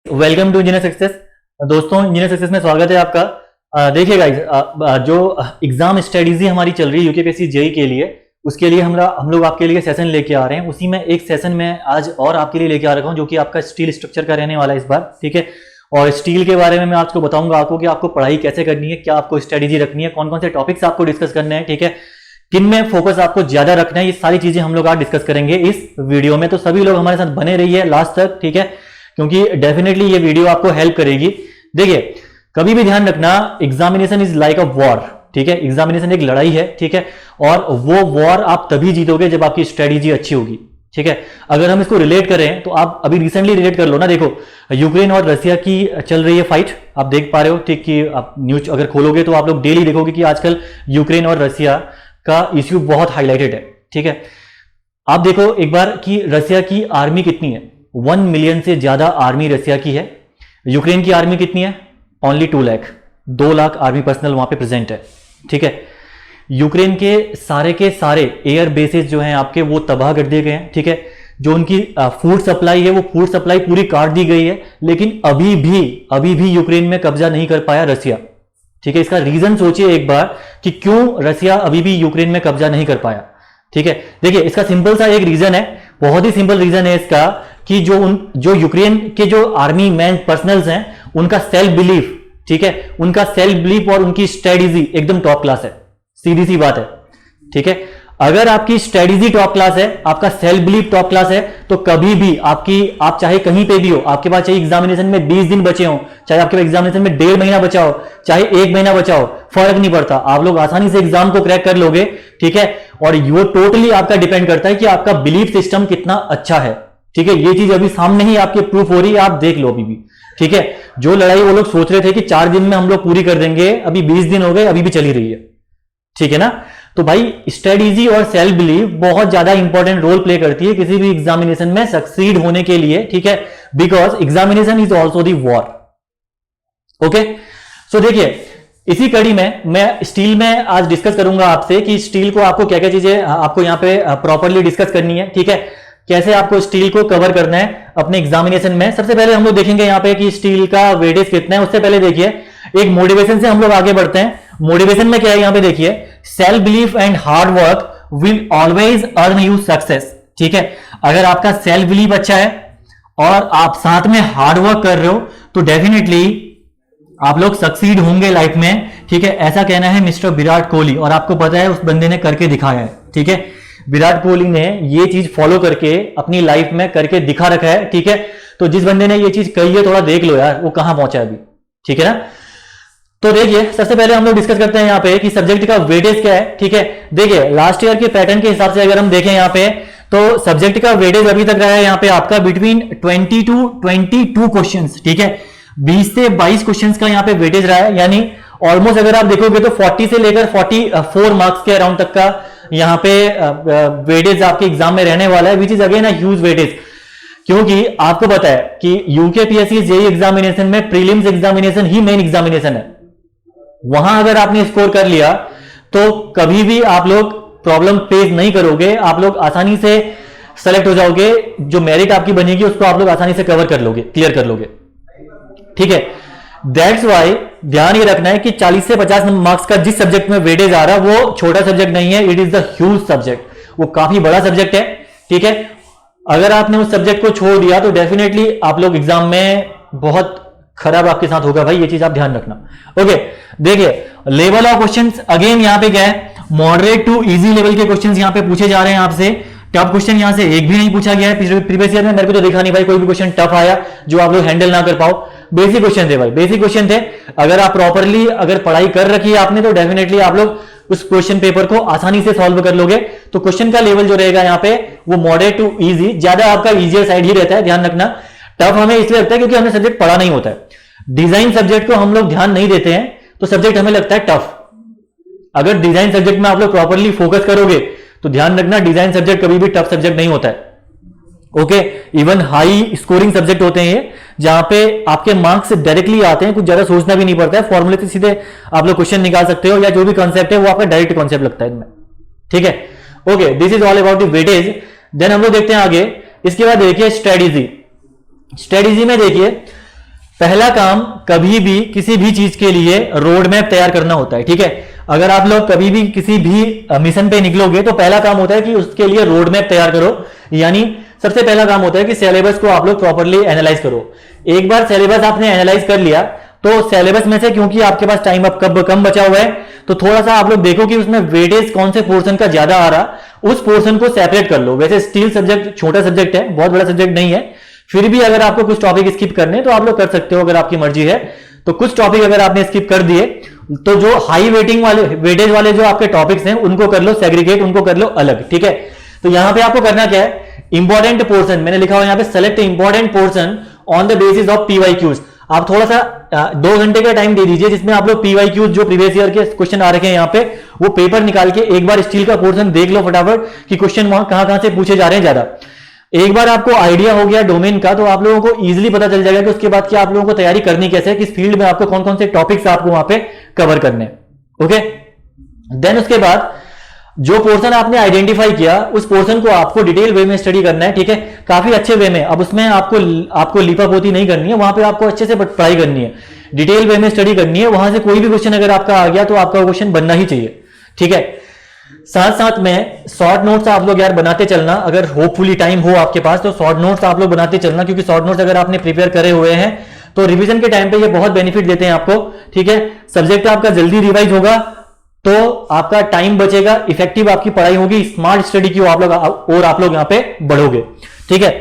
Welcome to engineer success. दोस्तों, engineer success में स्वागत है आपका। देखिए गाइस, जो एग्जाम स्ट्रेटेजी हमारी चल रही है यूकेपीएससी जेई के लिए, उसके लिए हम लोग आपके लिए सेशन लेके आ रहे हैं। उसी में एक सेशन में आज और आपके लिए लेके आ रखा हूं, जो कि आपका स्टील स्ट्रक्चर का रहने वाला है इस बार। ठीक है, और स्टील के बारे में मैं आपको बताऊंगा आपको कि आपको पढ़ाई कैसे करनी है, क्या आपको स्ट्रेटेजी रखनी है, कौन कौन से टॉपिक्स आपको डिस्कस करने हैं, ठीक है, किन में फोकस आपको ज्यादा रखना है, ये सारी चीजें हम लोग आज डिस्कस करेंगे इस वीडियो में। तो सभी लोग हमारे साथ बने रहिए लास्ट तक, ठीक है, क्योंकि डेफिनेटली ये वीडियो आपको हेल्प करेगी। देखिए, कभी भी ध्यान रखना, examination is like a war. ठीक है, एग्जामिनेशन एक लड़ाई है, ठीक है, और वो वॉर आप तभी जीतोगे जब आपकी स्ट्रेटेजी अच्छी होगी। ठीक है, अगर हम इसको रिलेट करें तो आप अभी रिसेंटली रिलेट कर लो ना। देखो, यूक्रेन और रशिया की चल रही है फाइट, आप देख पा रहे हो, ठीक, कि आप न्यूज अगर खोलोगे तो आप लोग डेली देखोगे कि आजकल यूक्रेन और रशिया का इश्यू बहुत हाईलाइटेड है। ठीक है, आप देखो एक बार कि रशिया की आर्मी कितनी है, 1 मिलियन से ज्यादा आर्मी रशिया की है। यूक्रेन की आर्मी कितनी है, only 2 lakh, 2 lakh army personnel वहां पे प्रेजेंट है। ठीक है, यूक्रेन के सारे एयर बेसिस जो हैं आपके, वो तबाह कर दिए गए हैं। ठीक है, जो उनकी फूड सप्लाई है, वो फूड सप्लाई पूरी काट दी गई है, लेकिन अभी भी यूक्रेन में कब्जा नहीं कर पाया रशिया। ठीक है, इसका रीजन सोचिए एक बार कि क्यों रशिया अभी भी यूक्रेन में कब्जा नहीं कर पाया। ठीक है, देखिए, इसका सिंपल सा एक रीजन है, बहुत ही सिंपल रीजन है इसका, कि जो यूक्रेन के जो आर्मी मैन पर्सनल्स हैं, उनका सेल्फ बिलीफ, ठीक है, उनका सेल्फ बिलीफ और उनकी स्ट्रेटेजी एकदम टॉप क्लास है। सीधी सी बात है। ठीक है, अगर आपकी स्ट्रेटेजी टॉप क्लास है, आपका सेल्फ बिलीफ टॉप क्लास है, तो कभी भी आप चाहे कहीं पे भी हो, आपके पास चाहे एग्जामिनेशन में 20 दिन बचे हो, चाहे आपके पास एग्जामिनेशन में 1.5 महीना बचा हो, चाहे 1 महीना बचा हो, फर्क नहीं पड़ता, आप लोग आसानी से एग्जाम को क्रैक कर लोगे। ठीक है, और वो टोटली आपका डिपेंड करता है कि आपका बिलीफ सिस्टम कितना अच्छा है। ठीक है, ये चीज अभी सामने ही आपके प्रूफ हो रही है, आप देख लो अभी भी। ठीक है, जो लड़ाई वो लोग सोच रहे थे कि 4 दिन में हम लोग पूरी कर देंगे, अभी 20 दिन हो गए, अभी भी चली रही है। ठीक है ना, तो भाई स्ट्रेटेजी और सेल्फ बिलीफ बहुत ज्यादा इंपॉर्टेंट रोल प्ले करती है किसी भी एग्जामिनेशन में सक्सीड होने के लिए। ठीक है, because examination is also the war. Okay, so देखिए, इसी कड़ी में मैं स्टील में आज डिस्कस करूंगा आपसे कि स्टील को आपको क्या क्या चीजें आपको यहां पे प्रॉपरली डिस्कस करनी है। ठीक है, कैसे आपको स्टील को कवर करना है अपने एग्जामिनेशन में। सबसे पहले हम लोग देखेंगे यहाँ पे कि स्टील का वेटेज कितना है। उससे पहले देखिए, एक मोटिवेशन से हम लोग आगे बढ़ते हैं। मोटिवेशन में क्या है, यहाँ पे देखिए, self belief and hard work will always earn you success. ठीक है, अगर आपका सेल्फ बिलीफ अच्छा है और आप साथ में हार्ड वर्क कर रहे हो, तो डेफिनेटली आप लोग सक्सीड होंगे लाइफ में। ठीक है, ऐसा कहना है मिस्टर विराट कोहली, और आपको पता है उस बंदे ने करके दिखाया है। ठीक है, विराट कोहली ने ये चीज फॉलो करके अपनी लाइफ में करके दिखा रखा है। ठीक है, तो जिस बंदे ने ये चीज कही है, थोड़ा देख लो यार वो कहां पहुंचा है अभी। ठीक है ना, तो देखिए, सबसे पहले हम लोग डिस्कस करते हैं यहाँ पे कि सब्जेक्ट का वेटेज क्या है। ठीक है, देखिए, लास्ट ईयर के पैटर्न के हिसाब से अगर हम देखें यहाँ पे, तो सब्जेक्ट का वेटेज अभी तक रहा है यहाँ पे आपका बिटवीन 20 to 22 क्वेश्चन। ठीक है, 20 से 22 क्वेश्चन का यहाँ पे वेटेज रहा है, यानी ऑलमोस्ट अगर आप देखोगे तो 40 से लेकर 44 मार्क्स के अराउंड तक का यहाँ पे वेटेज आपके एग्जाम में रहने वाला है, which is again a huge weightage. क्योंकि आपको पता है कि यूकेपीएससी जेईई एग्जामिनेशन में प्रीलिम्स एग्जामिनेशन ही मेन एग्जामिनेशन है। वहां अगर आपने स्कोर कर लिया तो कभी भी आप लोग प्रॉब्लम फेस नहीं करोगे, आप लोग आसानी से सेलेक्ट हो जाओगे, जो मेरिट आपकी बनेगी उसको आप लोग आसानी से कवर कर लोगे, क्लियर कर लोगे। ठीक है, दैट्स वाई ध्यान ये रखना है कि 40 से 50 मार्क्स का जिस सब्जेक्ट में वेटेज आ रहा है वो छोटा सब्जेक्ट नहीं है, it is the huge subject, वो काफी बड़ा सब्जेक्ट है। ठीक है, अगर आपने उस सब्जेक्ट को छोड़ दिया तो डेफिनेटली आप लोग एग्जाम में बहुत खराब आपके साथ होगा भाई, ये चीज आप ध्यान रखना। ओके, देखिए, लेवल ऑफ क्वेश्चंस अगेन यहाँ पे क्या है, मॉडरेट टू इजी लेवल के क्वेश्चंस यहाँ पे पूछे जा रहे हैं आपसे। टफ क्वेश्चन यहां से एक भी नहीं पूछा गया है। प्रीवियस ईयर में मेरे को तो देखा नहीं भाई कोई भी क्वेश्चन टफ आया जो आप लोग हैंडल ना कर पाओ। बेसिक क्वेश्चन थे भाई, बेसिक क्वेश्चन थे। अगर आप प्रॉपरली अगर पढ़ाई कर रखी है आपने, तो डेफिनेटली आप लोग उस क्वेश्चन पेपर को आसानी से सॉल्व कर लोगे। तो क्वेश्चन का लेवल जो रहेगा यहाँ पे वो मॉडरेट टू इजी, ज्यादा आपका इजियर साइड ही रहता है, ध्यान रखना। टफ हमें इसलिए लगता है क्योंकि हमने सब्जेक्ट पढ़ा नहीं होता है। डिजाइन सब्जेक्ट को हम लोग ध्यान नहीं देते हैं तो सब्जेक्ट हमें लगता है टफ। अगर डिजाइन सब्जेक्ट में आप लोग प्रॉपरली फोकस करोगे तो ध्यान रखना, डिजाइन सब्जेक्ट कभी भी टफ सब्जेक्ट नहीं होता है। Okay, even high scoring subject होते हैं ये, जहां पे आपके मार्क्स डायरेक्टली आते हैं, कुछ ज्यादा सोचना भी नहीं पड़ता है, फॉर्मूले से सीधे आप लोग क्वेश्चन निकाल सकते हो, या जो भी कॉन्सेप्ट है वो आपका डायरेक्ट कॉन्सेप्ट लगता है इनमें। ठीक है, okay, this is all about the weightage. Then हम लोग देखते हैं आगे। इसके बाद देखिए स्ट्रेटेजी। स्ट्रेटेजी में देखिए पहला काम कभी भी किसी भी चीज के लिए रोड मैप तैयार करना होता है, ठीक है। अगर आप लोग कभी भी किसी भी मिशन पे निकलोगे तो पहला काम होता है कि उसके लिए रोड मैप तैयार करो, यानी सबसे पहला काम होता है कि सिलेबस को आप लोग प्रॉपर्ली एनालाइज करो। एक बार सिलेबस आपने एनालाइज कर लिया तो सिलेबस में से, क्योंकि आपके पास टाइम अब कम बचा हुआ है, तो थोड़ा सा आप लोग देखो कि उसमें वेटेज कौन से पोर्शन का ज्यादा आ रहा, उस पोर्शन को सेपरेट कर लो। वैसे स्टील सब्जेक्ट छोटा सब्जेक्ट है, बहुत बड़ा सब्जेक्ट नहीं है, फिर भी अगर आपको कुछ टॉपिक स्किप करने तो आप लोग कर सकते हो, अगर आपकी मर्जी है तो। कुछ टॉपिक अगर आपने स्किप कर दिए तो जो हाई वेटेज वाले जो आपके टॉपिक्स हैं उनको कर लो सेग्रीगेट, उनको कर लो अलग, ठीक है। तो यहां पे आपको करना क्या है, इंपॉर्टेंट पोर्शन मैंने लिखा हुआ यहां पे, select important portion on the basis of PYQs. आप थोड़ा सा 2 घंटे का टाइम दे दीजिए जिसमें आप लोग पीवाईक्यूज जो प्रीवियस ईयर के क्वेश्चन आ रखे हैं यहाँ पे, वो पेपर निकाल के एक बार स्टील का पोर्शन देख लो फटाफट कि क्वेश्चन वहां कहां से पूछे जा रहे हैं ज्यादा। एक बार आपको आइडिया हो गया डोमेन का तो आप लोगों को इजीली पता चल जाएगा कि उसके बाद की आप लोगों को तैयारी करनी कैसे है, किस फील्ड में आपको कौन कौन से टॉपिक्स आपको वहां पे कवर करने। ओके, देन उसके बाद जो पोर्शन आपने आइडेंटिफाई किया उस पोर्शन को आपको डिटेल वे में स्टडी करना है, ठीक है, काफी अच्छे वे में। अब उसमें आपको लिपापोती नहीं करनी है, वहां पे आपको अच्छे से पढ़ाई करनी है, डिटेल वे में स्टडी करनी है। वहां से कोई भी क्वेश्चन अगर आपका आ गया तो आपका क्वेश्चन बनना ही चाहिए, ठीक है। साथ साथ में शॉर्ट नोट्स आप लोग यार बनाते चलना, अगर होपफुली टाइम हो आपके पास तो शॉर्ट नोट्स आप लोग बनाते चलना, क्योंकि शॉर्ट नोट्स अगर आपने प्रिपेयर करे हुए हैं तो रिवीजन के टाइम पे ये बहुत बेनिफिट देते हैं आपको, ठीक है। सब्जेक्ट आपका जल्दी रिवाइज होगा तो आपका टाइम बचेगा, इफेक्टिव आपकी पढ़ाई होगी, स्मार्ट स्टडी की आप लोग यहाँ पे बढ़ोगे, ठीक है।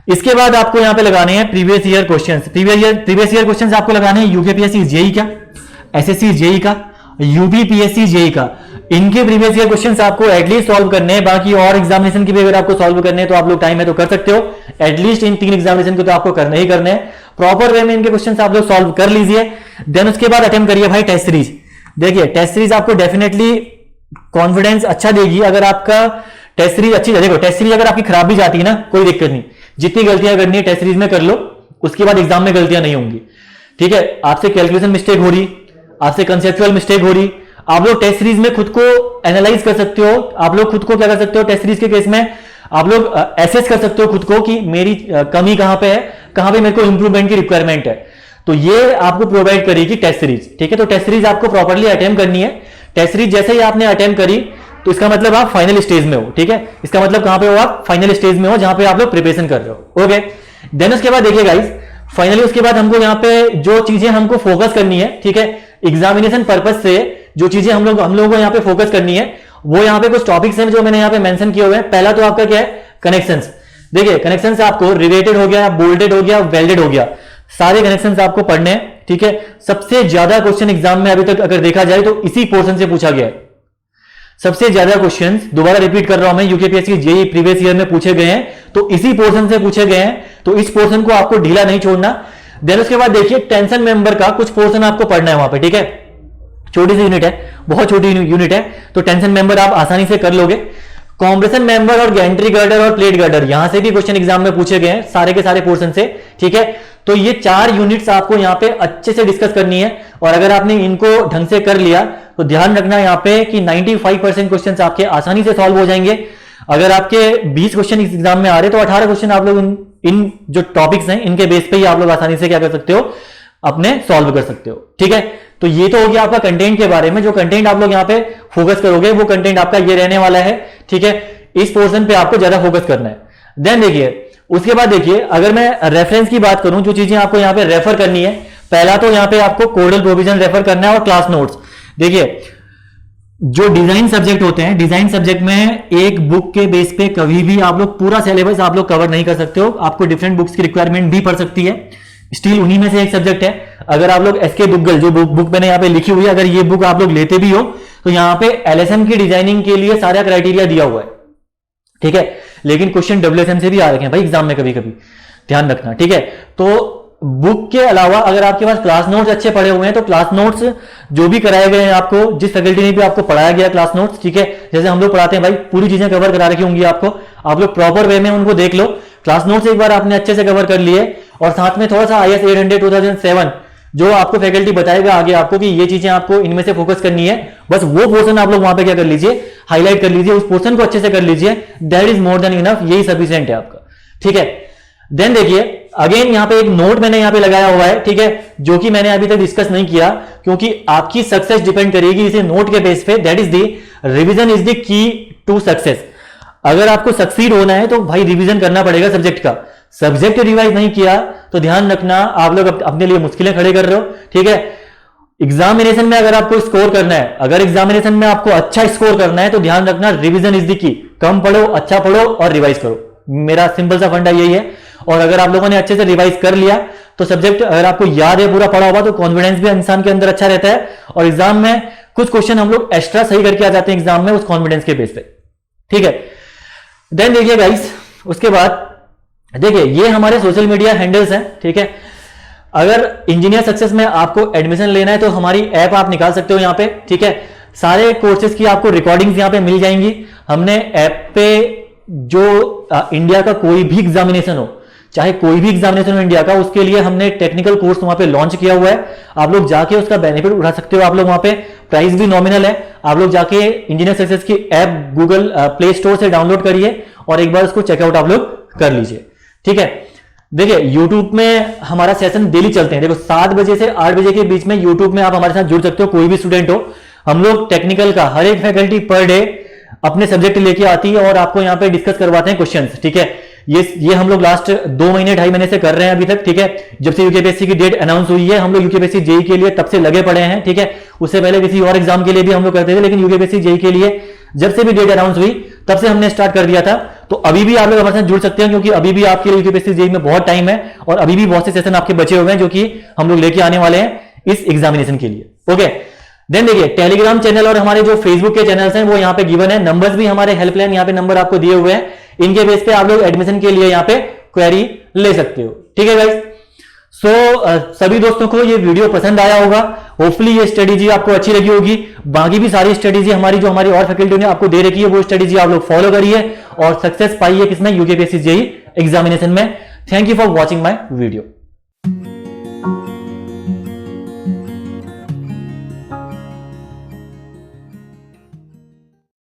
इसके बाद आपको यहाँ पे लगाने हैं previous year questions. Previous year questions आपको लगाने हैं यूकेपीएससी जेई का, एसएससी जेई का, यूपीपीएससी जेई का। इनके प्रीवियस ईयर क्वेश्चंस आपको एटलीस्ट सॉल्व करने हैं। बाकी और एग्जामिनेशन की भी अगर आपको सॉल्व करने हैं तो आप लोग टाइम है तो कर सकते हो, एटलीस्ट इन 3 एग्जामिनेशन को तो आपको करने ही करने हैं। प्रॉपर वे में इनके क्वेश्चंस आप लोग सॉल्व कर लीजिए, देन उसके बाद अटेम्प्ट करिए भाई टेस्ट सीरीज। देखिए टेस्ट सीरीज आपको डेफिनेटली कॉन्फिडेंस अच्छा देगी अगर आपका टेस्ट सीरीज अच्छी। देखो टेस्ट सीरीज अगर आपकी खराब भी जाती है ना कोई दिक्कत नहीं, जितनी गलतियां करनी है टेस्ट सीरीज में कर लो, उसके बाद एग्जाम में गलतियां नहीं होंगी, ठीक है। आपसे कैलकुलेशन मिस्टेक हो रही, आपसे कंसेप्चुअल मिस्टेक हो रही, आप लोग टेस्ट सीरीज में खुद को एनालाइज कर सकते हो। आप लोग खुद को क्या कर सकते हो टेस्ट सीरीज के केस में, आप लोग एसेस कर सकते हो खुद को कि मेरी कमी कहां पे है, कहां पे मेरे को इंप्रूवमेंट की रिक्वायरमेंट है, तो ये आपको प्रोवाइड करेगी टेस्ट सीरीज, ठीक है। तो टेस्ट सीरीज आपको प्रॉपर्ली अटेम्प्ट करनी है। टेस्ट सीरीज जैसे ही आपने अटेम्प्ट करी तो इसका मतलब आप फाइनल स्टेज में हो, ठीक है। इसका मतलब कहां पे हो, आप फाइनल स्टेज में हो जहां पे आप लोग प्रिपरेशन कर रहे हो, ओके। देन उसके बाद देखिए गाइस, फाइनली उसके बाद हमको यहाँ पे जो चीजें हमको फोकस करनी है, ठीक है, एग्जामिनेशन पर्पज से जो चीजें हम लोगों को यहाँ पे फोकस करनी है, वो यहाँ पे कुछ टॉपिक्स हैं जो मैंने यहाँ पे मेंशन किए हुए हैं। पहला तो आपका क्या है, कनेक्शंस। देखिए कनेक्शंस आपको रिलेटेड हो गया, बोल्टेड हो गया, वेल्डेड हो गया, सारे कनेक्शंस आपको पढ़ने हैं, ठीक है। सबसे ज्यादा क्वेश्चन एग्जाम में अभी तक अगर देखा जाए तो इसी पोर्शन से पूछा गया है। सबसे ज्यादा क्वेश्चंस, दोबारा रिपीट कर रहा हूं मैं, यूकेपीएससी जेईई प्रीवियस ईयर में पूछे गए हैं तो इसी पोर्शन से पूछे गए हैं, तो इस पोर्शन को आपको ढीला नहीं छोड़ना। देन उसके बाद देखिए टेंशन मेंबर का कुछ पोर्शन आपको पढ़ना है वहां पे, ठीक है। छोटी सी यूनिट है, बहुत छोटी यूनिट है, तो टेंशन मेंबर आप आसानी से कर लोगे। कॉम्प्रेशन मेंबर और गैंट्री गर्डर और प्लेट गर्डर, यहां से भी क्वेश्चन एग्जाम में पूछे गए हैं सारे के सारे पोर्शन से, ठीक है। तो ये 4 यूनिट्स आपको यहाँ पे अच्छे से डिस्कस करनी है, और अगर आपने इनको ढंग से कर लिया तो ध्यान रखना यहाँ पे कि 95% क्वेश्चन आपके आसानी से सॉल्व हो जाएंगे। अगर आपके 20 क्वेश्चन इस एग्जाम में आ रहे तो 18 क्वेश्चन आप लोग इन जो टॉपिक्स हैं इनके बेस पे ही आप लोग आसानी से क्या कर सकते हो, अपने सॉल्व कर सकते हो, ठीक है। तो ये तो हो गया आपका कंटेंट के बारे में। जो कंटेंट आप लोग यहाँ पे फोकस करोगे वो कंटेंट आपका ये रहने वाला है, ठीक है। इस पोर्शन पे आपको ज्यादा फोकस करना है। देन देखिए उसके बाद देखिए, अगर मैं रेफरेंस की बात करूं, जो चीजें आपको यहाँ पे रेफर करनी है, पहला तो यहाँ पे आपको कोडल प्रोविजन रेफर करना है और क्लास नोट्स। देखिए जो डिजाइन सब्जेक्ट होते हैं, डिजाइन सब्जेक्ट में एक बुक के बेस पे कभी भी आप लोग पूरा सिलेबस आप लोग कवर नहीं कर सकते हो, आपको डिफरेंट बुक्स की रिक्वायरमेंट भी पड़ सकती है। स्टील उन्हीं में से एक सब्जेक्ट है। अगर आप लोग एसके बुकगल, जो बुक मैंने यहाँ पे लिखी हुई है, अगर ये बुक आप लोग लेते भी हो तो यहाँ पे एलएसएम की डिजाइनिंग के लिए सारा क्राइटेरिया दिया हुआ है, ठीक है। लेकिन क्वेश्चन डब्ल्यूएसएम से भी आ रखे हैं भाई एग्जाम में कभी कभी, ध्यान रखना, ठीक है। तो बुक के अलावा अगर आपके पास क्लास नोट्स अच्छे पढ़े हुए हैं तो क्लास नोट्स जो भी कराए गए हैं आपको, जिस फैकल्टी ने भी आपको पढ़ाया गया क्लास नोट्स, ठीक है, जैसे हम लोग पढ़ाते हैं भाई, पूरी चीजें कवर करा रखी होंगी आपको, आप लोग प्रॉपर वे में उनको देख लो। क्लास नोट्स एक बार आपने अच्छे से कवर कर लिए, और साथ में थोड़ा सा IS 800 2007 जो आपको फैकल्टी बताएगा आगे आपको कि ये चीजें आपको इनमें से फोकस करनी है, बस वो पोर्शन आप लोग वहां पे क्या कर लीजिए, हाईलाइट कर लीजिए, उस पोर्शन को अच्छे से कर लीजिए। That is more than enough, यही सफिशिएंट है आपका, ठीक है। देन देखिए अगेन यहाँ पे एक नोट मैंने यहाँ पे लगाया हुआ है, ठीक है, जो कि मैंने अभी तक डिस्कस नहीं किया, क्योंकि आपकी सक्सेस डिपेंड करेगी इसे नोट के बेस पे। That is the revision is the key to success. अगर आपको सक्सीड होना है तो भाई रिवीजन करना पड़ेगा सब्जेक्ट का। सब्जेक्ट रिवाइज नहीं किया तो ध्यान रखना आप लोग अपने लिए मुश्किलें खड़े कर रहे हो, ठीक है। एग्जामिनेशन में अगर आपको स्कोर करना है, अगर एग्जामिनेशन में आपको अच्छा स्कोर करना है तो ध्यान रखना रिवीजन इज द की। कम पढ़ो, अच्छा पढ़ो और रिवाइज करो। मेरा सिंपल सा फंडा यही है। और अगर आप लोगों ने अच्छे से रिवाइज कर लिया तो सब्जेक्ट अगर आपको याद है, पूरा पढ़ा होगा, तो कॉन्फिडेंस भी इंसान के अंदर अच्छा रहता है और एग्जाम में कुछ क्वेश्चन हम लोग एक्स्ट्रा सही करके आ जाते हैं एग्जाम में उस कॉन्फिडेंस के बेस पे, ठीक है। देन देखिए गाइस, उसके बाद देखिए ये हमारे सोशल मीडिया हैंडल्स हैं, ठीक है। अगर इंजीनियर सक्सेस में आपको एडमिशन लेना है तो हमारी ऐप आप निकाल सकते हो यहाँ पे, ठीक है। सारे कोर्सेज की आपको रिकॉर्डिंग्स यहाँ पे मिल जाएंगी। हमने ऐप पे जो इंडिया का कोई भी एग्जामिनेशन हो, चाहे कोई भी एग्जामिनेशन हो इंडिया का, उसके लिए हमने टेक्निकल कोर्स वहां पे लॉन्च किया हुआ है। आप लोग जाके उसका बेनिफिट उठा सकते हो। आप लोग वहां पे प्राइस भी नॉमिनल है। आप लोग जाके इंजीनियर सक्सेस की ऐप गूगल प्ले स्टोर से डाउनलोड करिए और एक बार उसको चेकआउट आप लोग कर लीजिए, ठीक है। देखिए यूट्यूब में हमारा सेशन डेली चलते हैं। देखो 7 बजे से 8 बजे के बीच में यूट्यूब में आप हमारे साथ जुड़ सकते हो, कोई भी स्टूडेंट हो। हम लोग टेक्निकल का हर एक फैकल्टी पर डे अपने सब्जेक्ट लेके आती है और आपको यहाँ पे डिस्कस करवाते हैं क्वेश्चंस, ठीक है। ये हम लोग लास्ट 2 महीने 2.5 महीने से कर रहे हैं अभी तक, ठीक है। जब से यूकेपीएससी की डेट अनाउंस हुई है हम लोग यूकेपीएससी जेई के लिए तब से लगे पड़े हैं, ठीक है। उससे पहले किसी और एग्जाम के लिए भी हम लोग करते थे, लेकिन यूकेपीएससी जेई के लिए जब से भी डेट अनाउंस हुई तब से हमने स्टार्ट कर दिया था। तो अभी भी आप लोग हमारे साथ जुड़ सकते हैं, क्योंकि अभी भी आपके लिए यूकेपीएससी जेई में बहुत टाइम है और अभी भी बहुत से सेशन आपके बचे हुए हैं जो कि हम लोग लेके आने वाले हैं इस एग्जामिनेशन के लिए, ओके। देन देखिए टेलीग्राम चैनल और हमारे जो फेसबुक के चैनल्स हैं वो यहाँ पे गिवन है। नंबर्स भी हमारे हेल्पलाइन यहाँ पे नंबर आपको दिए हुए हैं। इनके बेस पे आप लोग एडमिशन के लिए यहाँ पे क्वेरी ले सकते हो, ठीक है गाइस। सभी दोस्तों को ये वीडियो पसंद आया होगा। होपफुली ये स्ट्रेटेजी आपको अच्छी लगी होगी। बाकी भी सारी स्ट्रेटेजी हमारी जो हमारी और फैकल्टी ने आपको दे रखी है वो स्ट्रेटेजी आप लोग फॉलो करिए और सक्सेस पाइए किसमें, यूकेपीएससी जेई एग्जामिनेशन में। Thank you for watching my video.